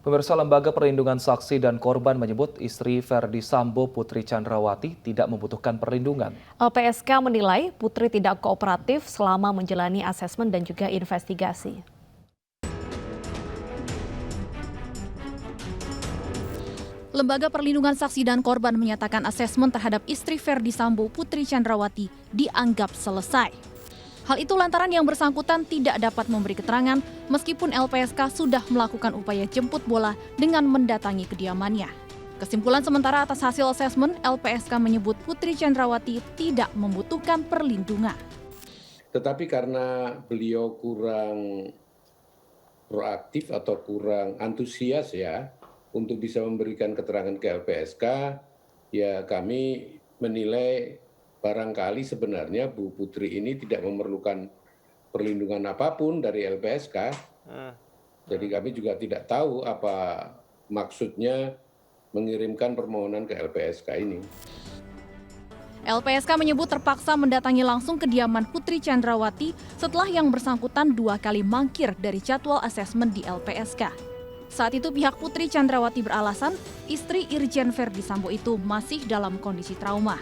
Pemirsa, Lembaga Perlindungan Saksi dan Korban menyebut istri Verdi Sambo, Putri Chandrawati, tidak membutuhkan perlindungan. LPSK menilai Putri tidak kooperatif selama menjalani asesmen dan juga investigasi. Lembaga Perlindungan Saksi dan Korban menyatakan asesmen terhadap istri Verdi Sambo, Putri Chandrawati, dianggap selesai. Hal itu lantaran yang bersangkutan tidak dapat memberi keterangan meskipun LPSK sudah melakukan upaya jemput bola dengan mendatangi kediamannya. Kesimpulan sementara atas hasil asesmen, LPSK menyebut Putri Chandrawati tidak membutuhkan perlindungan. Tetapi karena beliau kurang proaktif atau kurang antusias ya untuk bisa memberikan keterangan ke LPSK, ya kami menilai barangkali sebenarnya Bu Putri ini tidak memerlukan perlindungan apapun dari LPSK. Jadi kami juga tidak tahu apa maksudnya mengirimkan permohonan ke LPSK ini. LPSK menyebut terpaksa mendatangi langsung kediaman Putri Chandrawati setelah yang bersangkutan 2 kali mangkir dari jadwal asesmen di LPSK. Saat itu pihak Putri Chandrawati beralasan istri Irjen Verdi Sambo itu masih dalam kondisi trauma.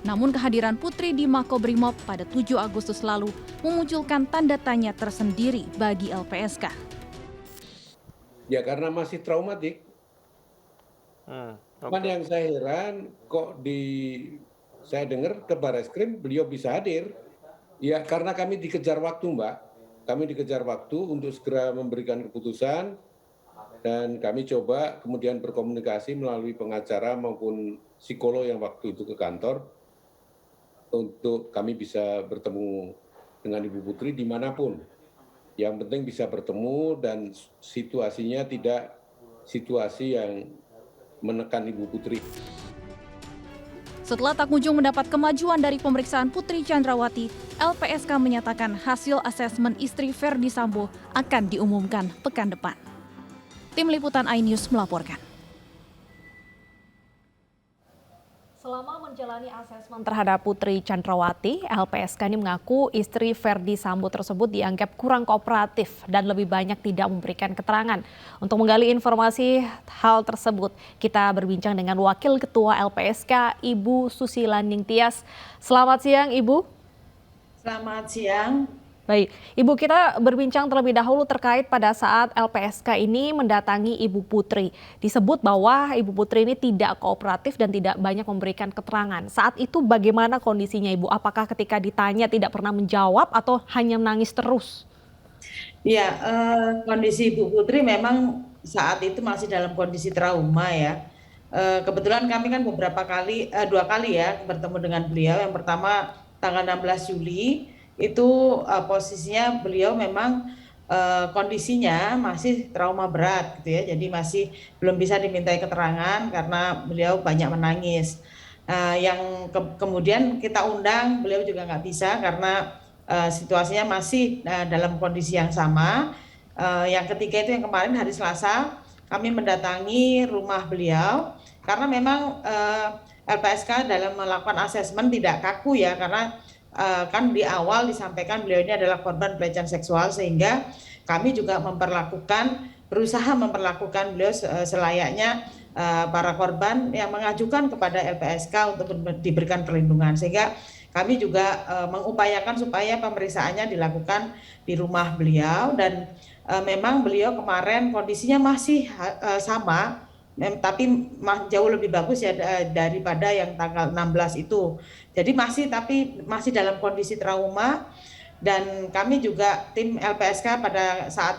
Namun kehadiran Putri di Makobrimob pada 7 Agustus lalu memunculkan tanda tanya tersendiri bagi LPSK. Ya karena masih traumatik. Cuman yang saya heran kok saya dengar ke Barreskrim beliau bisa hadir. Ya karena kami dikejar waktu, Mbak. Kami dikejar waktu untuk segera memberikan keputusan dan kami coba kemudian berkomunikasi melalui pengacara maupun psikolog yang waktu itu ke kantor untuk kami bisa bertemu dengan Ibu Putri dimanapun. Yang penting bisa bertemu dan situasinya tidak situasi yang menekan Ibu Putri. Setelah tak kunjung mendapat kemajuan dari pemeriksaan Putri Chandrawati, LPSK menyatakan hasil asesmen istri Verdi Sambo akan diumumkan pekan depan. Tim Liputan iNews melaporkan. Selama menjalani asesmen terhadap Putri Chandrawati, LPSK ini mengaku istri Verdi Sambo tersebut dianggap kurang kooperatif dan lebih banyak tidak memberikan keterangan. Untuk menggali informasi hal tersebut, kita berbincang dengan Wakil Ketua LPSK, Ibu Susila Ningtyas. Selamat siang, Ibu. Selamat siang. Baik, Ibu, kita berbincang terlebih dahulu terkait pada saat LPSK ini mendatangi Ibu Putri. Disebut bahwa Ibu Putri ini tidak kooperatif dan tidak banyak memberikan keterangan. Saat itu bagaimana kondisinya, Ibu? Apakah ketika ditanya tidak pernah menjawab atau hanya menangis terus? Ya, kondisi Ibu Putri memang saat itu masih dalam kondisi trauma ya. Kebetulan kami kan beberapa kali, 2 kali ya bertemu dengan beliau. Yang pertama tanggal 16 Juli, itu posisinya beliau memang kondisinya masih trauma berat gitu ya, jadi masih belum bisa dimintai keterangan karena beliau banyak menangis. Yang kemudian kita undang beliau juga nggak bisa karena situasinya masih dalam kondisi yang sama. Yang ketiga itu yang kemarin hari Selasa kami mendatangi rumah beliau karena memang LPSK dalam melakukan asesmen tidak kaku ya, karena kan di awal disampaikan beliau ini adalah korban pelecehan seksual, sehingga kami juga berusaha memperlakukan beliau selayaknya para korban yang mengajukan kepada LPSK untuk diberikan perlindungan, sehingga kami juga mengupayakan supaya pemeriksaannya dilakukan di rumah beliau. Dan memang beliau kemarin kondisinya masih sama, tapi jauh lebih bagus ya daripada yang tanggal 16 itu. Jadi masih dalam kondisi trauma, dan kami juga tim LPSK pada saat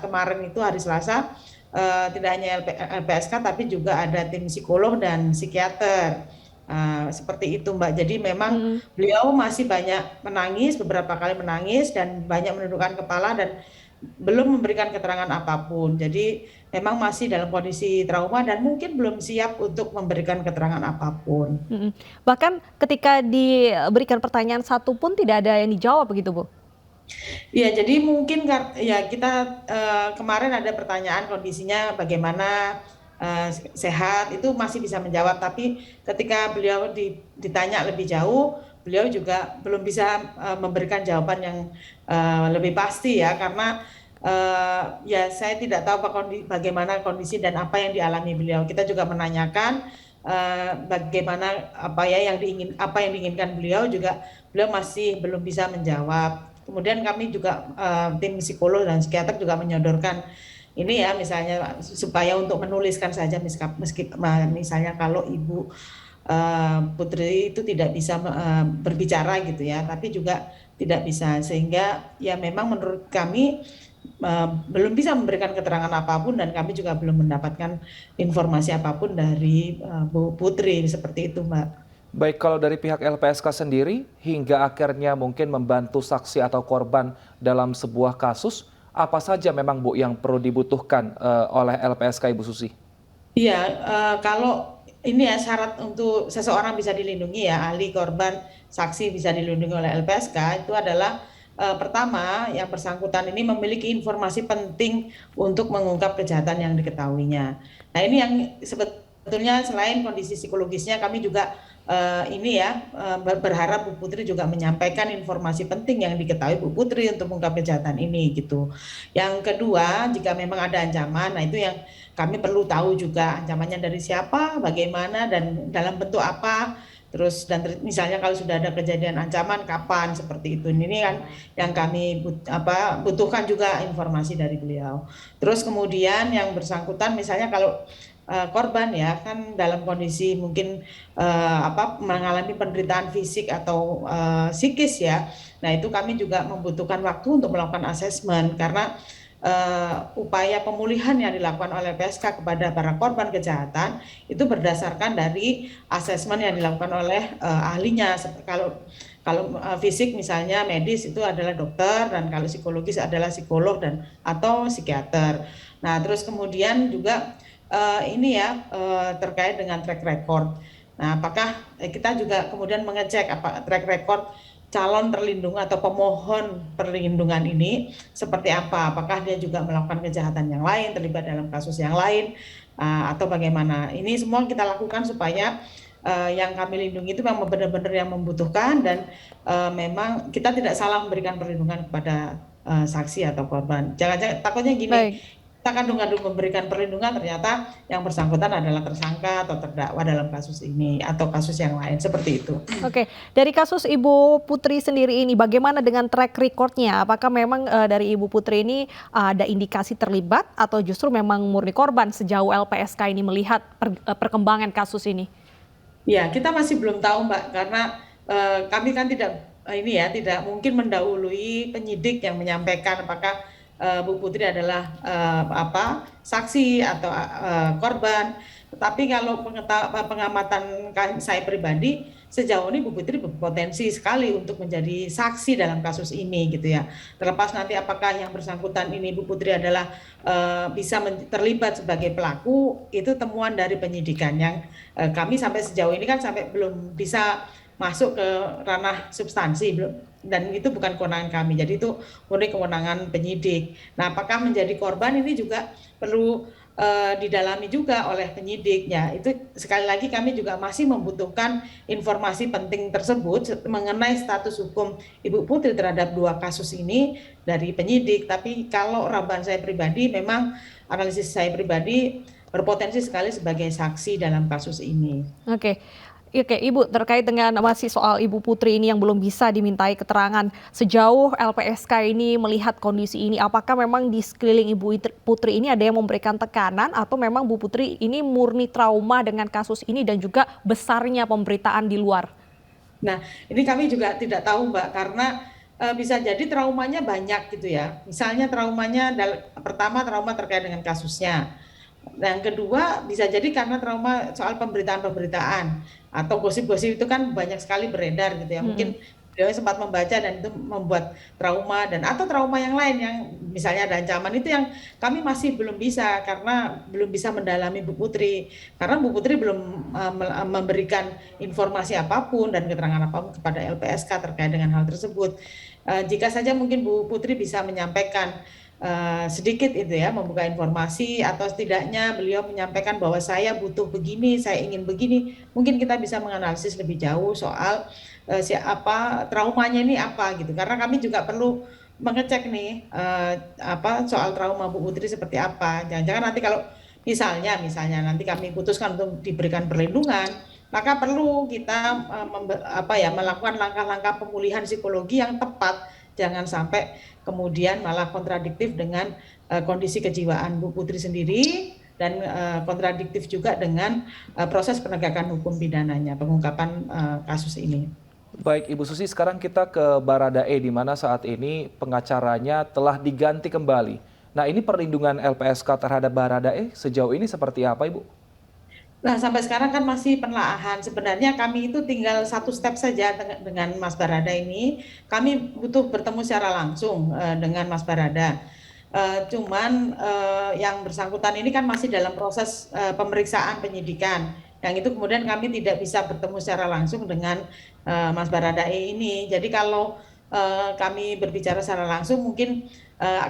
kemarin itu hari Selasa, tidak hanya LPSK tapi juga ada tim psikolog dan psikiater. Seperti itu, Mbak. Jadi memang beliau masih banyak menangis, beberapa kali menangis dan banyak menundukkan kepala dan belum memberikan keterangan apapun. Jadi memang masih dalam kondisi trauma dan mungkin belum siap untuk memberikan keterangan apapun. Bahkan ketika diberikan pertanyaan satu pun tidak ada yang dijawab begitu, Bu? Ya, jadi mungkin ya kita kemarin ada pertanyaan kondisinya bagaimana, sehat, itu masih bisa menjawab. Tapi ketika beliau ditanya lebih jauh, beliau juga belum bisa memberikan jawaban yang lebih pasti ya, karena Ya saya tidak tahu bagaimana kondisi dan apa yang dialami beliau. Kita juga menanyakan bagaimana apa yang diinginkan beliau, juga beliau masih belum bisa menjawab. Kemudian kami juga tim psikolog dan psikiater juga menyodorkan ini ya, misalnya supaya untuk menuliskan saja misalnya kalau Ibu Putri itu tidak bisa berbicara gitu ya, tapi juga tidak bisa, sehingga ya memang menurut kami belum bisa memberikan keterangan apapun, dan kami juga belum mendapatkan informasi apapun dari Bu Putri, seperti itu Mbak. Baik, kalau dari pihak LPSK sendiri hingga akhirnya mungkin membantu saksi atau korban dalam sebuah kasus, apa saja memang Bu yang perlu dibutuhkan oleh LPSK Ibu Susi? Iya, kalau ini ya syarat untuk seseorang bisa dilindungi ya, ahli, korban, saksi bisa dilindungi oleh LPSK itu adalah pertama, yang bersangkutan ini memiliki informasi penting untuk mengungkap kejahatan yang diketahuinya. Nah, ini yang sebetulnya selain kondisi psikologisnya, kami juga ini ya berharap Bu Putri juga menyampaikan informasi penting yang diketahui Bu Putri untuk mengungkap kejahatan ini gitu. Yang kedua, jika memang ada ancaman, nah itu yang kami perlu tahu juga ancamannya dari siapa, bagaimana, dan dalam bentuk apa. Terus misalnya kalau sudah ada kejadian ancaman kapan, seperti itu. Ini kan yang kami butuhkan juga informasi dari beliau. Terus kemudian yang bersangkutan misalnya kalau korban ya kan dalam kondisi mungkin mengalami penderitaan fisik atau psikis ya. Nah, itu kami juga membutuhkan waktu untuk melakukan asesmen, karena upaya pemulihan yang dilakukan oleh PSK kepada para korban kejahatan itu berdasarkan dari asesmen yang dilakukan oleh ahlinya. Kalau fisik misalnya medis itu adalah dokter, dan kalau psikologis adalah psikolog atau psikiater. Nah, terus kemudian juga ini ya terkait dengan track record. Nah, apakah kita juga kemudian mengecek apa track record calon terlindung atau pemohon perlindungan ini seperti apa? Apakah dia juga melakukan kejahatan yang lain, terlibat dalam kasus yang lain, atau bagaimana? Ini semua kita lakukan supaya yang kami lindungi itu memang benar-benar yang membutuhkan, dan memang kita tidak salah memberikan perlindungan kepada saksi atau korban. Jangan-jangan takutnya gini. Baik. Kita kandung-kandung memberikan perlindungan, ternyata yang bersangkutan adalah tersangka atau terdakwa dalam kasus ini atau kasus yang lain, seperti itu. Oke, dari kasus Ibu Putri sendiri ini bagaimana dengan track record-nya? Apakah memang dari Ibu Putri ini ada indikasi terlibat atau justru memang murni korban sejauh LPSK ini melihat perkembangan kasus ini? Ya, kita masih belum tahu Mbak, karena kami kan tidak mungkin mendahului penyidik yang menyampaikan apakah Bu Putri adalah saksi atau korban. Tetapi kalau pengamatan saya pribadi, sejauh ini Bu Putri berpotensi sekali untuk menjadi saksi dalam kasus ini gitu ya. Terlepas nanti apakah yang bersangkutan ini Bu Putri adalah bisa terlibat sebagai pelaku, itu temuan dari penyidikan yang kami sampai sejauh ini kan sampai belum bisa masuk ke ranah substansi, dan itu bukan kewenangan kami, jadi itu murni kewenangan penyidik. Nah, apakah menjadi korban ini juga perlu didalami juga oleh penyidiknya. Itu sekali lagi kami juga masih membutuhkan informasi penting tersebut mengenai status hukum Ibu Putri terhadap dua kasus ini dari penyidik. Tapi kalau ramban saya pribadi, memang analisis saya pribadi berpotensi sekali sebagai saksi dalam kasus ini. Oke, Ibu, terkait dengan masih soal Ibu Putri ini yang belum bisa dimintai keterangan, sejauh LPSK ini melihat kondisi ini, apakah memang di sekeliling Ibu Putri ini ada yang memberikan tekanan, atau memang Bu Putri ini murni trauma dengan kasus ini dan juga besarnya pemberitaan di luar? Nah, ini kami juga tidak tahu Mbak, karena bisa jadi traumanya banyak gitu ya. Misalnya traumanya pertama trauma terkait dengan kasusnya. Yang kedua bisa jadi karena trauma soal pemberitaan atau gosip-gosip itu kan banyak sekali beredar gitu ya. Mungkin beliau sempat membaca dan itu membuat trauma, atau trauma yang lain yang misalnya ada ancaman, itu yang kami masih belum bisa, karena belum bisa mendalami Bu Putri, karena Bu Putri belum memberikan informasi apapun dan keterangan apapun kepada LPSK terkait dengan hal tersebut. Jika saja mungkin Bu Putri bisa menyampaikan sedikit itu ya, membuka informasi, atau setidaknya beliau menyampaikan bahwa saya butuh begini, saya ingin begini, mungkin kita bisa menganalisis lebih jauh soal traumanya ini apa gitu, karena kami juga perlu mengecek nih soal trauma Bu Putri seperti apa. Jangan-jangan nanti kalau misalnya nanti kami putuskan untuk diberikan perlindungan, maka perlu kita melakukan langkah-langkah pemulihan psikologi yang tepat. Jangan sampai kemudian malah kontradiktif dengan kondisi kejiwaan Bu Putri sendiri dan kontradiktif juga dengan proses penegakan hukum pidananya, pengungkapan kasus ini. Baik, Ibu Susi, sekarang kita ke Baradae, di mana saat ini pengacaranya telah diganti kembali. Nah, ini perlindungan LPSK terhadap Baradae sejauh ini seperti apa, Ibu? Nah, sampai sekarang kan masih penelaahan. Sebenarnya kami itu tinggal satu step saja dengan Mas Barada ini. Kami butuh bertemu secara langsung dengan Mas Barada. Yang bersangkutan ini kan masih dalam proses pemeriksaan penyidikan. Yang itu kemudian kami tidak bisa bertemu secara langsung dengan Mas Baradae ini. Jadi kalau kami berbicara secara langsung mungkin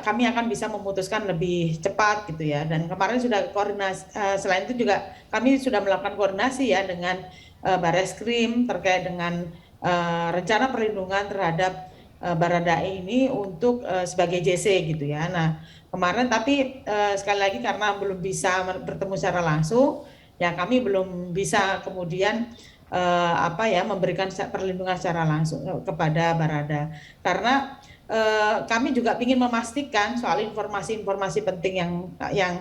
kami akan bisa memutuskan lebih cepat gitu ya. Dan kemarin sudah koordinasi, selain itu juga kami sudah melakukan koordinasi ya dengan Bareskrim terkait dengan rencana perlindungan terhadap Baradae ini untuk sebagai JC gitu ya. Nah kemarin tapi sekali lagi karena belum bisa bertemu secara langsung, ya kami belum bisa kemudian memberikan perlindungan secara langsung kepada Barada, karena kami juga ingin memastikan soal informasi-informasi penting yang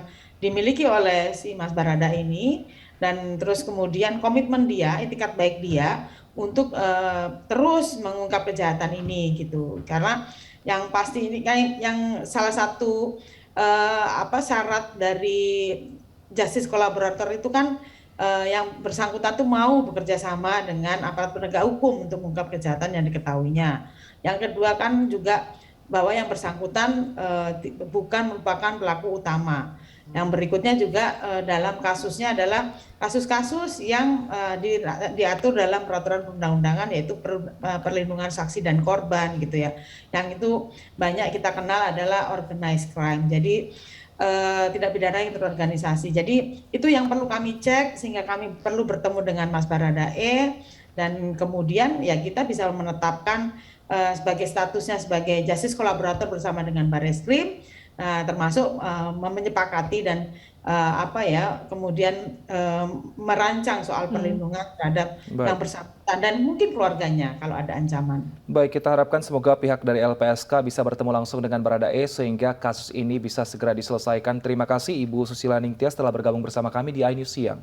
dimiliki oleh si Mas Barada ini, dan terus kemudian komitmen dia, itikat baik dia untuk terus mengungkap kejahatan ini gitu. Karena yang pasti ini yang salah satu syarat dari justice kolaborator itu kan yang bersangkutan tuh mau bekerja sama dengan aparat penegak hukum untuk mengungkap kejahatan yang diketahuinya. Yang kedua kan juga bahwa yang bersangkutan bukan merupakan pelaku utama. Yang berikutnya juga dalam kasusnya adalah kasus-kasus yang diatur dalam peraturan perundang-undangan, yaitu perlindungan saksi dan korban gitu ya. Yang itu banyak kita kenal adalah organized crime. Jadi tidak pidana yang terorganisasi. Jadi itu yang perlu kami cek, sehingga kami perlu bertemu dengan Mas Baradae, dan kemudian ya kita bisa menetapkan sebagai statusnya sebagai justice kolaborator bersama dengan Bareskrim, termasuk menyepakati dan kemudian merancang soal perlindungan terhadap yang bersangkutan dan mungkin keluarganya kalau ada ancaman. Baik, kita harapkan semoga pihak dari LPSK bisa bertemu langsung dengan Baradae sehingga kasus ini bisa segera diselesaikan. Terima kasih Ibu Susila Ningtyas telah bergabung bersama kami di iNews Siang.